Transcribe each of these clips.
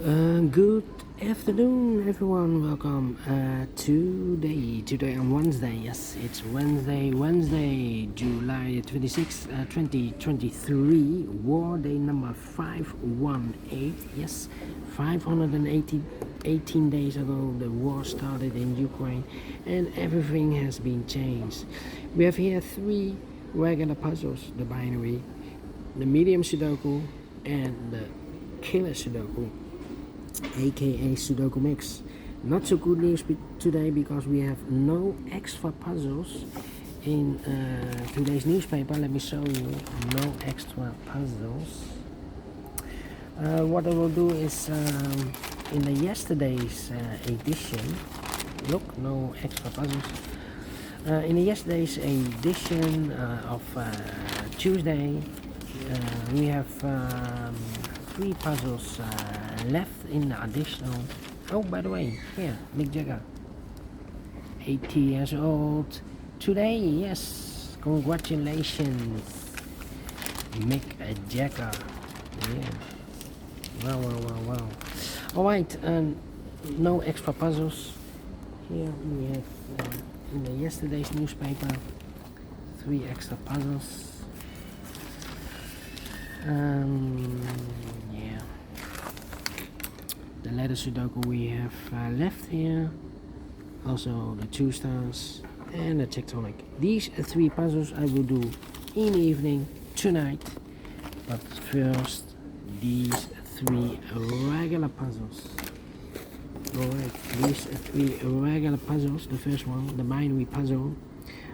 Good afternoon, everyone. Welcome. Today on Wednesday. Yes, it's Wednesday, July 26th, 2023. War day number 518. Yes, 518 days ago, the war started in Ukraine, and everything has been changed. We have here three regular puzzles: the binary, the medium Sudoku, and the killer Sudoku, aka Sudoku Mix. Not so good news today because we have no extra puzzles in today's newspaper. Let me show you. No extra puzzles. What I will do is in the yesterday's edition. Look, no extra puzzles. In the yesterday's edition of Tuesday, we have three puzzles left in the additional. Oh, by the way, here, Mick Jagger, 80 years old today. Yes, congratulations, Mick Jagger. Yeah. Wow. All right, no extra puzzles. Here we have in the yesterday's newspaper three extra puzzles. Yeah, the letter Sudoku we have left here, also the 2 stars and the tectonic. These three puzzles I will do in the evening tonight, but first these three regular puzzles. Alright, these three regular puzzles. The first one, the binary puzzle,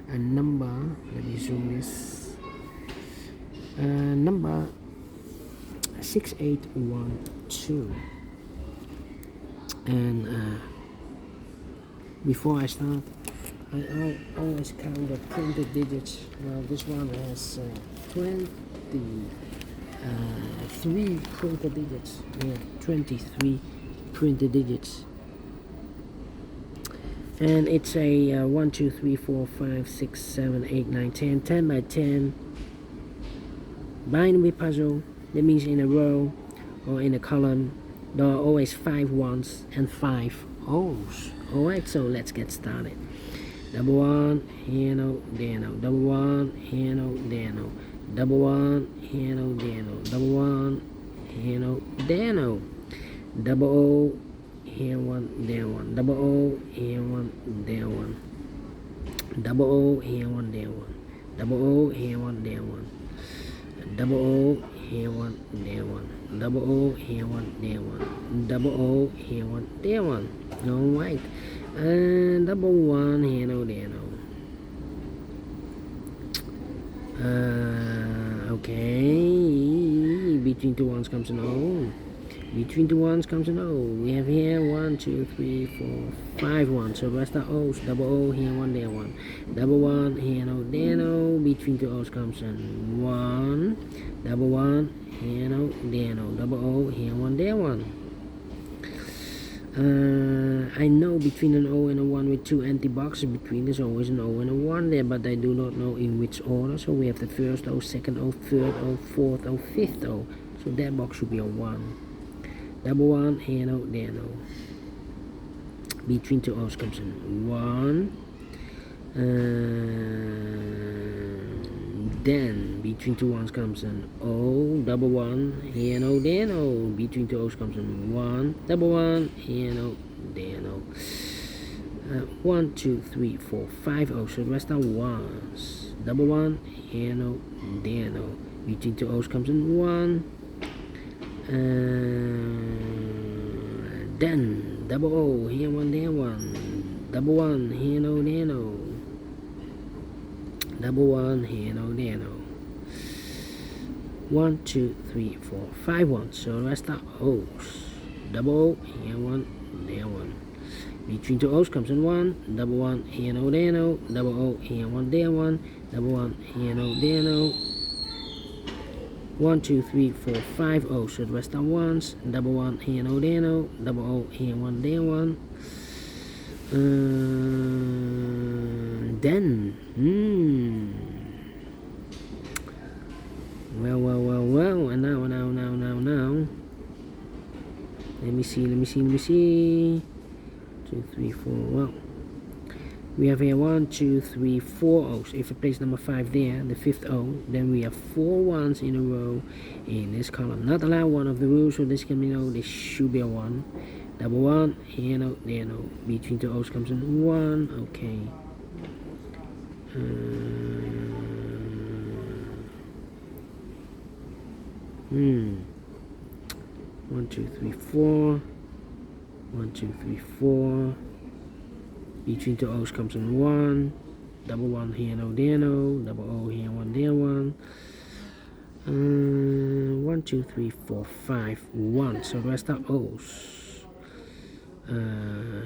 a number, let me zoom this, number 6812. And before I start, I always count the printed digits. Well, this one has 23 printed digits. Yeah, 23 printed digits. And it's a 1, 2, 3, 4, 5, 6, 7, 8, 9, 10, 10 by 10 binary puzzle. That means in a row or in a column there are always 5 ones and 5 O's. Alright, so let's get started. Double one, here no, there no. Double one, here no, there no. Double one, here no, there no. Double one, here no, there no. Double O, here one, there one. Double O, here one, there one. Double O, here one, there one. Double O, here one, there one. Double O, here one, there one. Double O, here one, there one. Double O, here one, there one. Alright. And double one, here no, there no. Okay. Between 2 ones comes an O. Between 2 ones comes an O. We have here 1, 2, 3, 4, 5 ones. So rest are O's. Double O, here one, there one. Double one, here no, there no. Between 2 O's comes an 1. Double one, here no, there no. Double O, here one, there one. I know between an O and a 1 with 2 empty boxes between, there's always an O and a 1 there, but I do not know in which order. So we have the first O, second O, third O, fourth O, fifth O. So that box should be a 1. Double one, here no, there no. Between 2 O's comes in 1. Then between 2 ones comes an O. Double one, here no, there no. Between 2 O's comes in 1. Double one, here no, there no. 1, 2, 3, 4, 5 O's. So the rest are ones. Double one, here no, there no. Between 2 O's comes in 1. Then double O, here one, there one. Double one, here no, there no. Double one, here no, there no. 1, 2, 3, 4, 5 ones. So the rest are O's. Double O, here one, there one. Between 2 O's comes in 1. Double one, here no, there no. Double O, here one, there one. Double one, here no, there no. 1, 2, 3, 4, 5 O's. So the rest are ones. Double one, here no, there no. Double O, here one, there one. Then well, and now Let me see. 2, 3, 4. Well, we have here 1, 2, 3, 4 O's. If I place number 5 there, the 5th O, then we have 4 ones in a row in this column. Not allowed, one of the rules, so this can be no. This should be a 1. Double 1, here no, there no. Between 2 O's comes in 1. Okay. 1, 2, 3, 4. 1, 2, 3, 4. Between 2 O's comes in 1. Double 1 here, no, there, no. Double O here, 1, there, 1. 1, 2, 3, 4, 5, 1. So the rest are O's.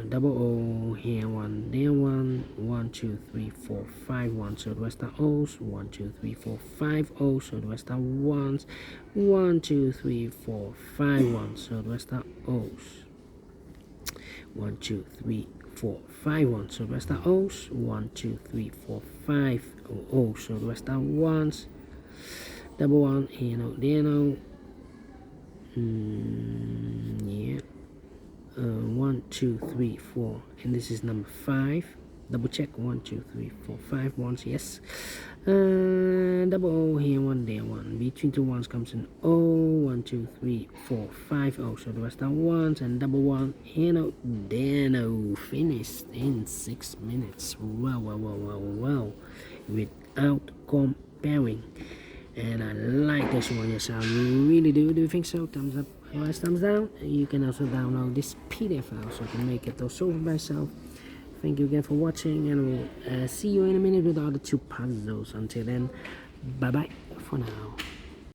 Double O here, 1, there, 1. 1, 2, 3, 4, 5, 1. So the rest are O's. 1, 2, 3, 4, 5 O's. So the rest are 1s. 1, 2, 3, 4, 5 1s. So the rest are O's. 1, 2, 3, 4, 5 1. So the rest are O's. 1, 2, 3, 4, 5 O's. So the rest are 1s. Double 1 here, no, there, no. Yeah. 1, 2, 3, 4, and this is number 5. Double check. 1, 2, 3, 4, 5 ones. Yes. Double O here, 1 there, 1. Between 2 ones comes an O. 1, 2, 3, 4, 5 O. So the rest are 1s, and double 1 here, no, there, no. Finished in 6 minutes. Well. Without comparing. And I like this one, yes, I really do. Do you think so? Thumbs up, otherwise thumbs down. You can also download this PDF file so you can make it also by yourself. Thank you again for watching, and we'll see you in a minute with the other 2 puzzles. Until then, bye bye for now.